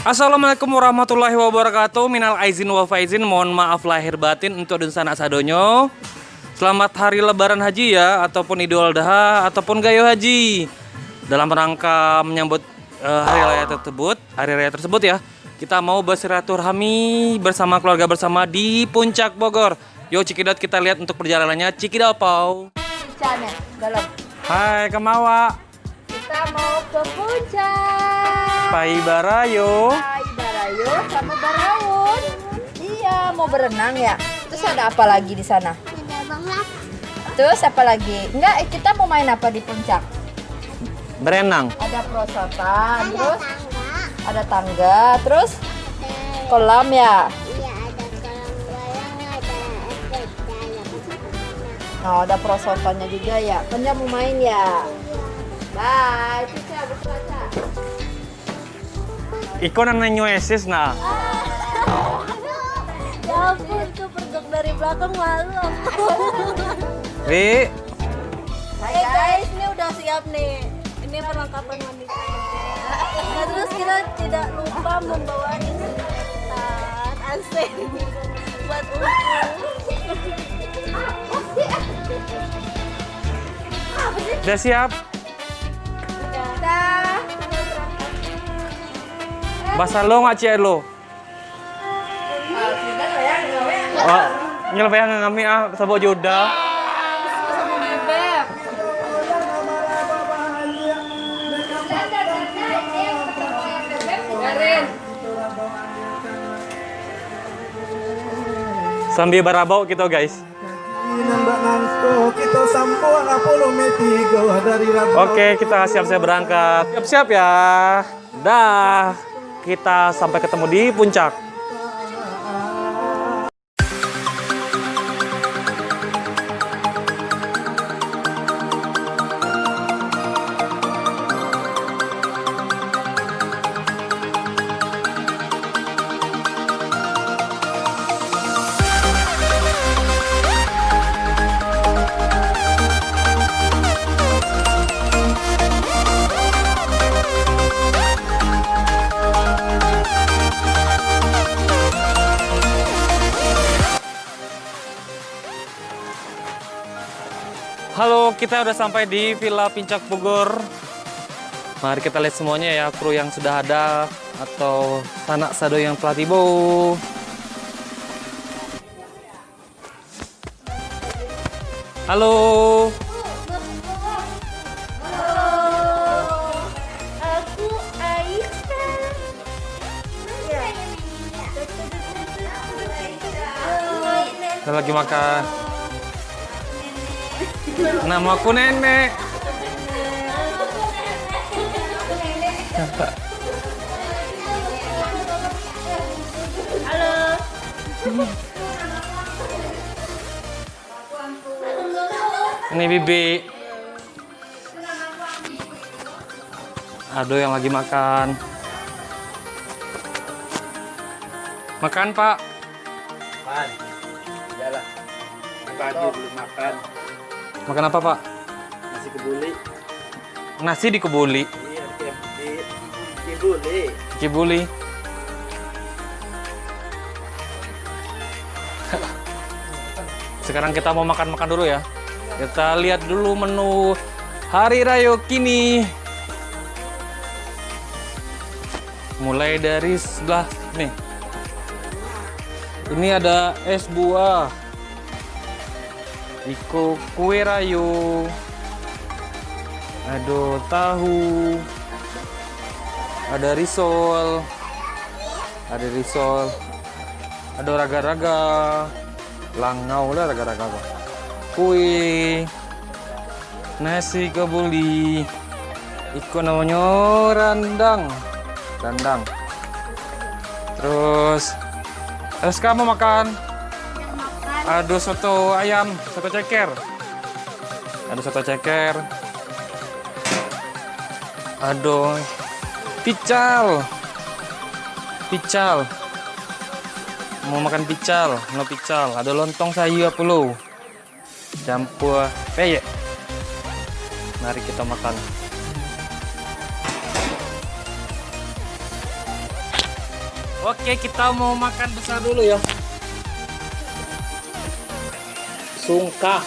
Assalamualaikum warahmatullahi wabarakatuh. Minal aizin wal faizin. Mohon maaf lahir batin untuk dan sanak sadonyo. Selamat hari lebaran haji ya, ataupun Idul Adha, ataupun gayo haji. Dalam rangka menyambut hari raya tersebut ya, kita mau bersilaturahmi bersama keluarga bersama di Puncak Bogor. Yo Cikidot, kita lihat untuk perjalanannya. Cikidot pau. Dalam. Hai Kamawa. Kita mau ke puncak. Pai Barayo. Pai Barayo sama Baraun. Iya, mau berenang ya. Terus ada apa lagi di sana? Ada banget. Terus apa lagi? Enggak, kita mau main apa di puncak? Berenang. Ada perosotan, terus Tangga. ada tangga, terus Ada, kolam ya. iya ada kolam renang, ada Oh, ada perosotannya juga ya. Kan mau main ya. Bye. Cica, berkaca. Iko nanyo esis nah. Ya ampun, tuh pergok dari belakang malu aku. Wi, Hai guys. Ini udah siap nih. Ini perlengkapan wanita. Nah, terus kita tidak lupa membawa disinfektan asing buat udah siap? Bahasa lo nggak cie lo? Oh, nyelpeh ngami ah sabo joda. Sambil barabau gitu guys. Oke, kita siap-siap berangkat. Siap-siap ya. Dah, kita sampai ketemu di puncak. Halo, kita udah sampai di Villa Puncak Bogor. Mari kita lihat semuanya ya, kru yang sudah ada atau sanak sado yang telah tiba. Halo. Aku Aisyah. Kita lagi makan. Namaku Nenek. Ini Bibi. Aduh, yang lagi makan. Makan, Pak. Makan. Iyalah. Pagi belum makan. Makan apa, Pak? Nasi kebuli. Nasi di kebuli. Iya, di kebuli. Kibuli. Sekarang kita mau makan-makan dulu ya. Kita lihat dulu menu hari raya kini. Mulai dari sebelah nih. Ini ada es buah. Iko kue rayo. Aduh, tahu. Ada risol. Ada risol. Ada raga-raga. Langau lah raga-raga. Kue. Nasi kebuli. Iko namanya rendang. Rendang. Terus kamu makan? Aduh, soto ayam, soto ceker. Ada soto ceker. Aduh, pical. Pical. Mau makan pical, no pical. Ada lontong sayur puluh. Campur peyek. Mari kita makan. Oke, kita mau makan besar dulu ya. Sungka.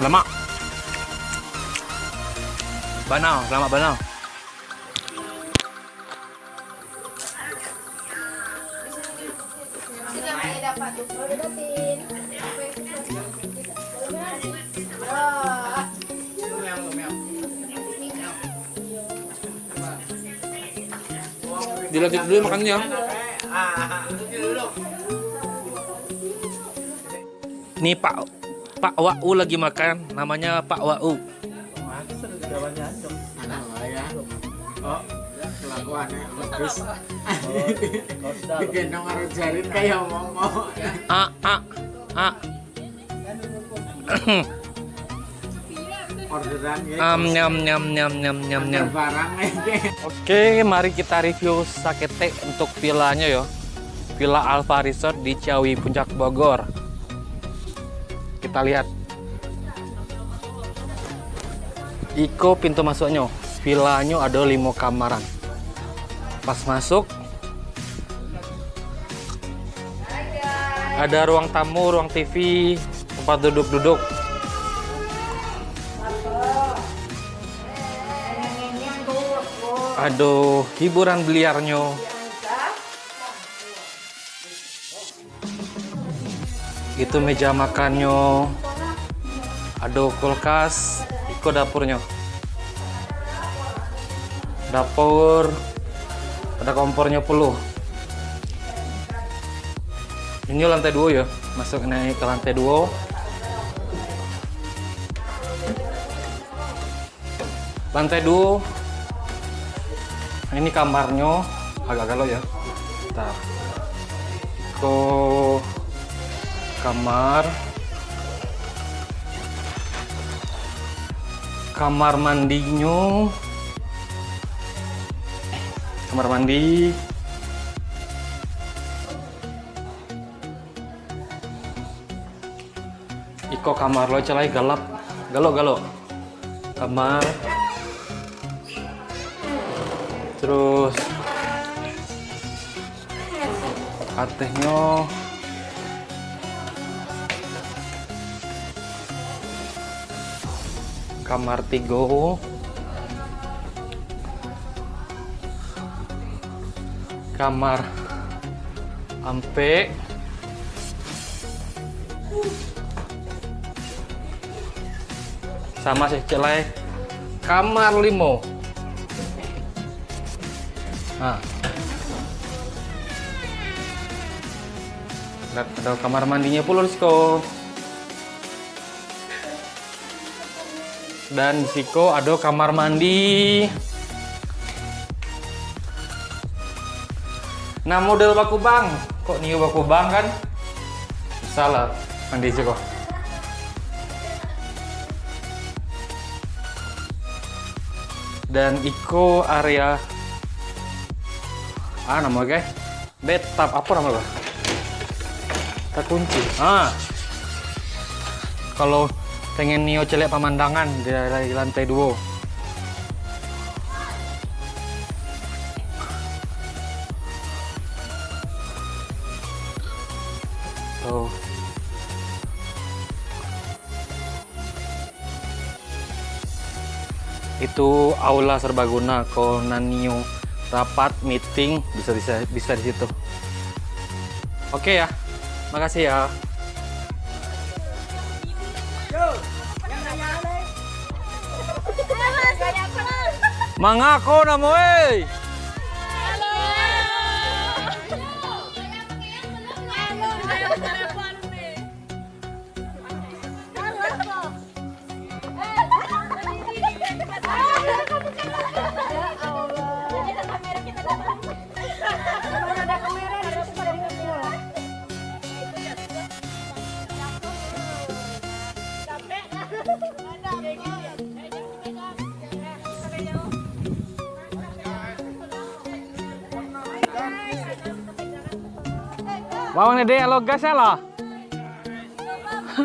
Lemak. Banal, lemak banal. Dilanjut dulu makannya. Nih Pak Wau lagi makan, namanya Pak Wau. Oh, kelakuannya bagus. Digendong karo jarit kayak ngomong. Orderan ya. Nyam. Barang aja. Oke, mari kita review Sakete untuk villanya ya. Villa Alfa Resort di Ciawi Puncak Bogor. Kita lihat. Iko pintu masuknya. Villanya ada 5 kamaran. Pas masuk ada ruang tamu, ruang TV, tempat duduk-duduk. Aduh, hiburan biliarnya. Itu meja makannya. Aduh, kulkas. Iko dapurnya. Dapur. Ada kompornya 10. Ini lantai 2 ya. Masuk naik ke lantai 2. Lantai 2. Ini kamarnya agak galau ya. Bentar. Ke kamar. Kamar mandinya. Kamar mandi. Iko kamar lo celai galap. Galo. Kamar. Terus katanya kamar 3, kamar ampe, sama sih celai kamar 5. Nah, ada kamar mandinya pula Rizko. Dan di Siko ada kamar mandi. Nah, model baku bang. Kok nih baku bang kan? Salah, mandi Siko. Dan Iko area namanya guys, bathtub apa namanya? Kita kunci. Kalau pengen nio celek pemandangan dari lantai 2. Tuh. Itu aula serbaguna kalau nanio rapat, meeting, bisa di situ. Oke ya, makasih ya. Mangako na mo eh. Mau nih deh, lo gas ya lah. Iko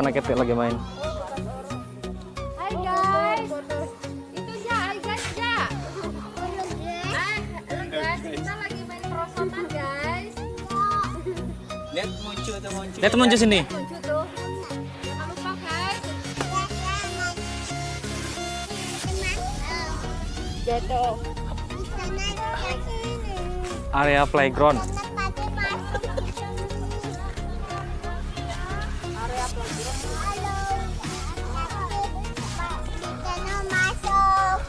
anak ketek lagi main. Hai guys. Itu ja, hai guys ja. Guys, kita lagi main perosotan guys. Lihat muncul sini. Lucu tuh. Jangan lupa guys. Jatuh. Area playground.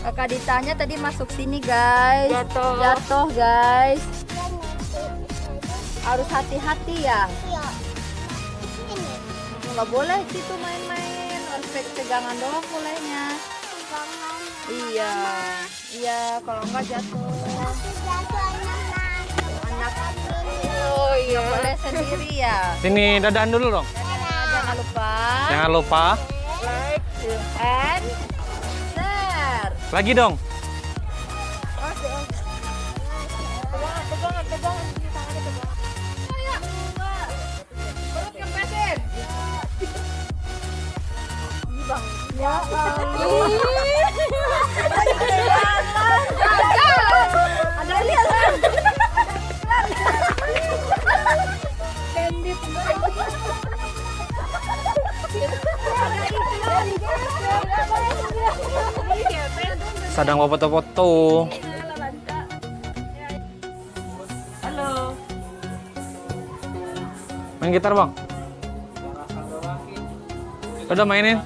Kakak ditanya tadi masuk sini guys. Jatuh guys. Harus hati-hati ya. Nggak boleh situ main-main. Harus pegangan doang bolehnya. Iya. Iya, kalau nggak jatuh. Anak. Oh iya. Boleh sendiri ya. Sini dadaan dulu dong. Jangan lupa. Jangan lupa. Like and share. Lagi dong. Pegangan. Tangannya pegangan. Ayo. Perut kempesin. Ini bang. Ya Allah. Ada lihat kan? Pendit. Sedang mau foto-foto. Halo. Main gitar bang. Udah mainin.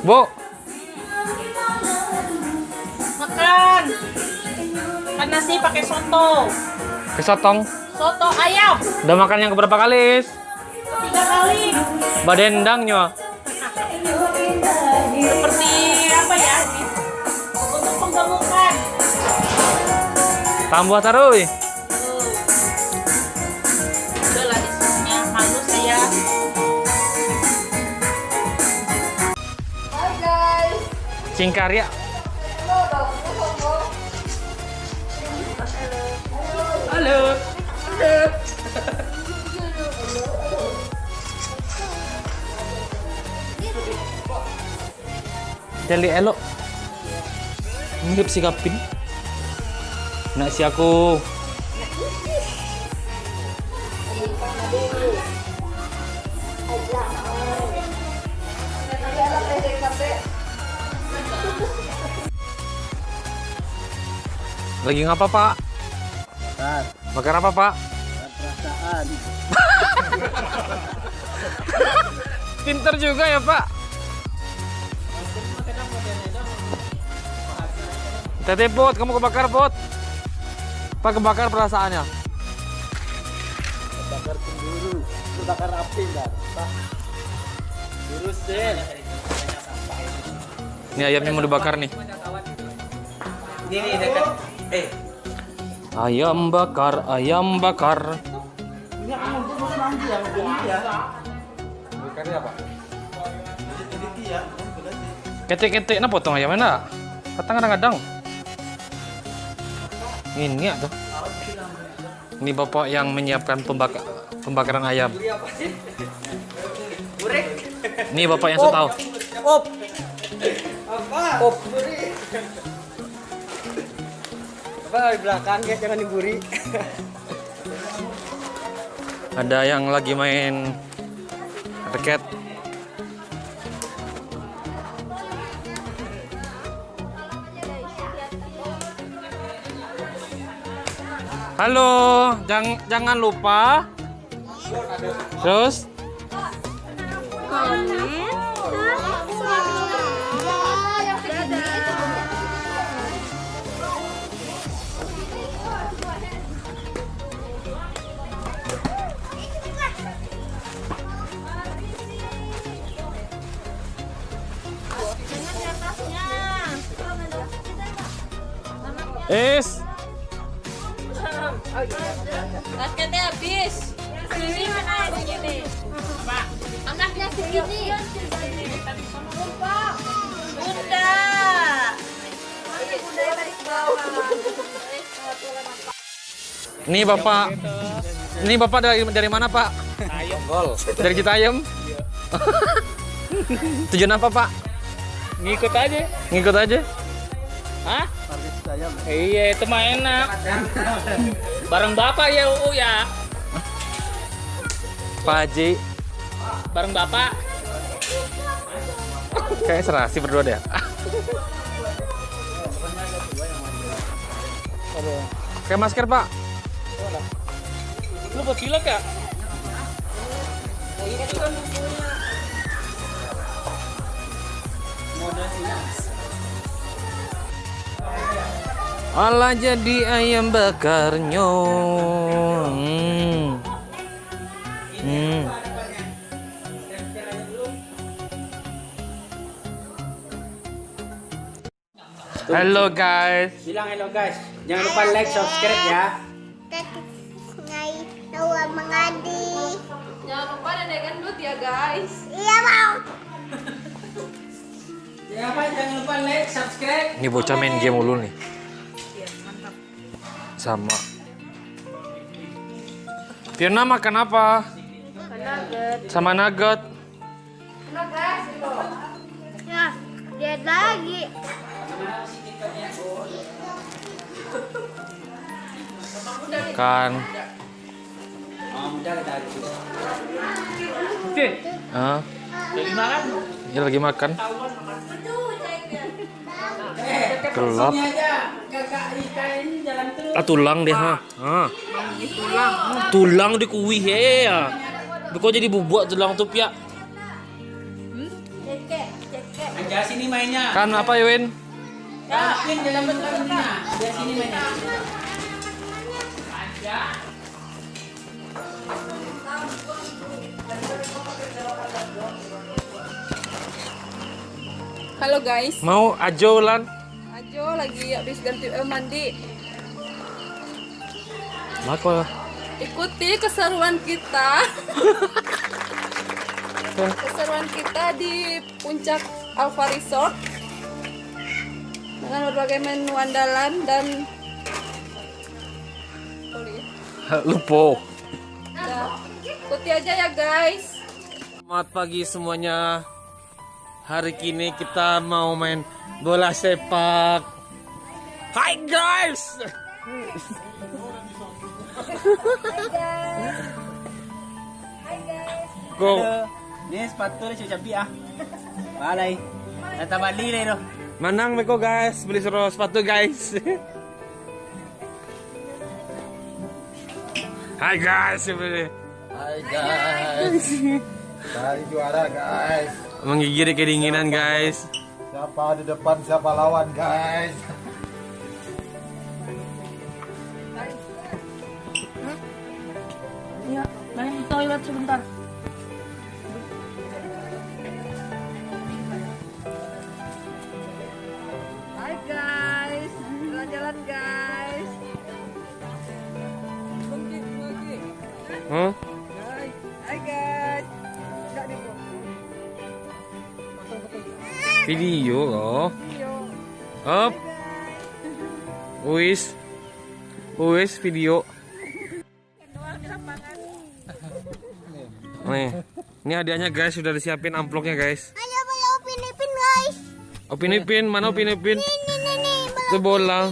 Bu, Makan. Makan nasi pakai soto. kesotong. Soto ayam. Udah makan yang keberapa kali? 3 kali. Badendangnya. Seperti apa ya? Untuk penggemukan. Tambah taruh. Udahlah isunya malu saya. Hai guys. Cingkarya. Halo. Jadi elok. Mirip si Kapin. Nak si aku. Lagi ngapa Pak? Bakar apa Pak? Perasaan. Pinter juga ya Pak. Tete Pot, kamu kebakar Pot. Pak kebakar perasaannya. Bakar cemburu. Itu bakar api enggak? Virus deh. Ini ayamnya mau dibakar nih. Ini dekat. Ayam bakar, ayam bakar. Ini aku mau terus nanti ya, ya. Bakarnya apa? Ketek-ketek na potong ayamnya na. Patang kadang-kadang. Ini ya tuh. Ini bapak yang menyiapkan pembakaran ayam. Ini bapak yang saya tahu. Op. Apa? Op. Apa di belakang kayak jangan diburi. Ada yang lagi main raket. Halo, jangan lupa. Terus Es. Basketnya habis. Sini mana segini? Anaknya segini. Bunda. Bunda yang tadi ke bawah. Nih Bapak. Ini Bapak dari mana, Pak? Gol. Dari Citayam. Tujuan apa, Pak? Ngikut aja. Ngikut aja. Hah? Iya, itu mah enak. Bareng bapak ya, ya. Pak Haji. Bareng bapak. Kayak serasi berdua deh. Kayak masker, Pak. Lu buat pilek ya? Alah jadi ayam bakarnya. Halo guys. Bilang hello guys. Jangan lupa like, subscribe ya. Ngai tawa mengadi. Jangan lupa dede gendut ya guys. Iya mau. Jangan lupa like, subscribe. Ini bocah main game mulu nih. Sama. Fiona makan apa? Sama nugget. Ya, dia lagi. Kan. Udah kita Oke. Ah, Lagi makan? ini lagi makan. Gelap. aja. Kakak Ika ini jalan terus. Ah tulang deh ha. Ah. Tulang di kuih ya. Kok jadi bubuk tulang tuh ya? Aja sini mainnya. Kan apa ya Win? Yakin dalam bentuknya. Biar sini mainnya. Halo guys, Mau ajo lan? Ajo lagi habis ganti mandi. Mako. Ikuti keseruan kita. Keseruan kita di puncak Alfa Resort dengan berbagai menu andalan dan Lupo. ya, ikuti aja ya guys. Selamat pagi semuanya. Hari ini kita mau main bola sepak. Hai guys. Go. Ini sepatu ni siya ah. Balay. Kata bali na ito. Manang meko guys, beli suruh sepatu guys. Hai guys, Hai guys, cari juara guys. menggigit kedinginan guys. Siapa di depan, siapa lawan guys. Ya, main toilet sebentar. Hai guys, jalan-jalan guys. Huh? Hai guys. Enggak di Video loh. Up. Wis video. Nih, ini hadiahnya guys, sudah disiapin amplopnya guys. Ayo belum Upin guys. Upin Ipin, mana Upin Ipin? Nih, Itu bola.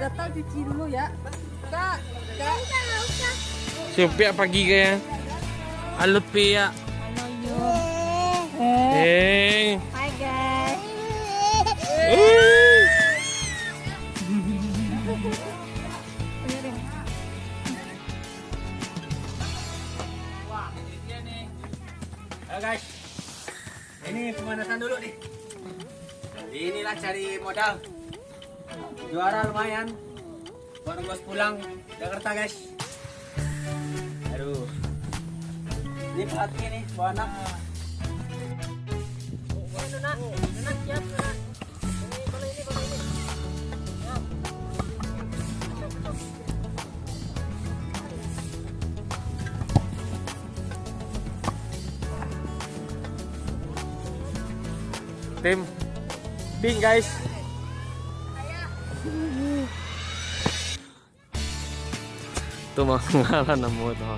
gatal cuci dulu ya. Kak. Siapa pagi kayaknya? Halo Pia. Hey. Hai guys. Ya guys, ini pemanasan dulu nih. Inilah cari modal. Juara lumayan. Buat bos pulang Jakarta guys. Aduh. Ini perhatian nih, bawa anak. Tim ding guys. Tuh mau ngalah nemu tuh.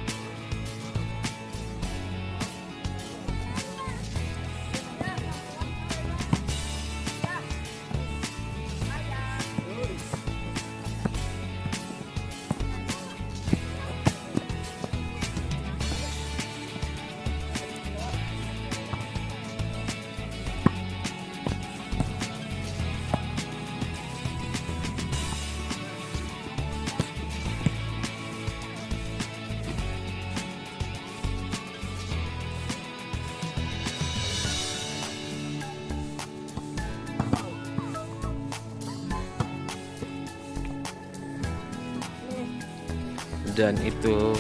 Dan itu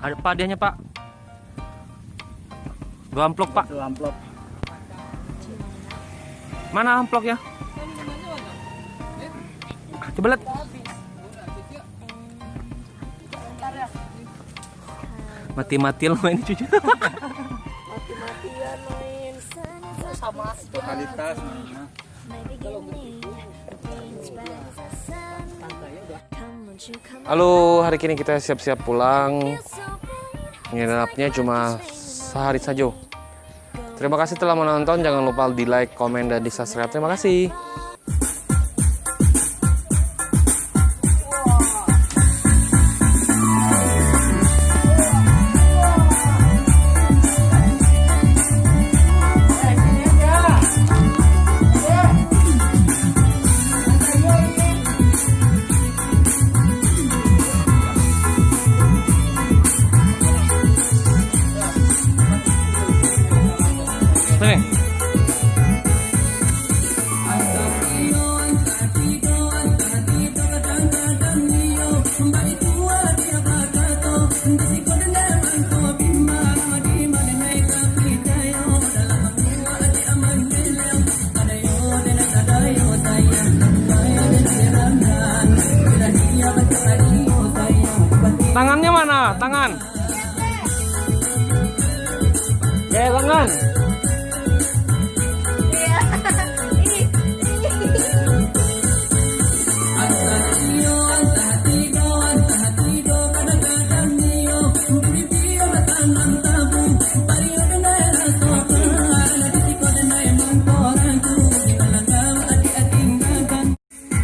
ada Pak hadiahnya Pak. 2 amplop Pak. 2 amplop. Mana amplopnya? Coba lihat. Mati-matian lo main cucu. Mati-matian main sama Kualitas. Halo, hari ini kita siap-siap pulang. Nginapnya cuma sehari saja. Terima kasih telah menonton. Jangan lupa di like, komen, dan di subscribe. Terima kasih. Nih. Tangannya mana? Tangan. Ya, tangan.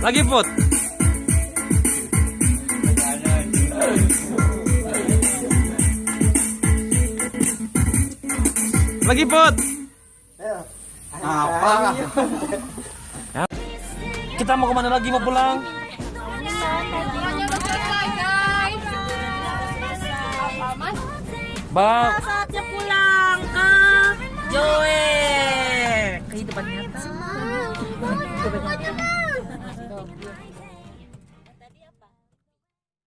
Lagi Put. Lagi Put. Apa? Ya. Kita mau kemana lagi, mau pulang? Bang, Satu,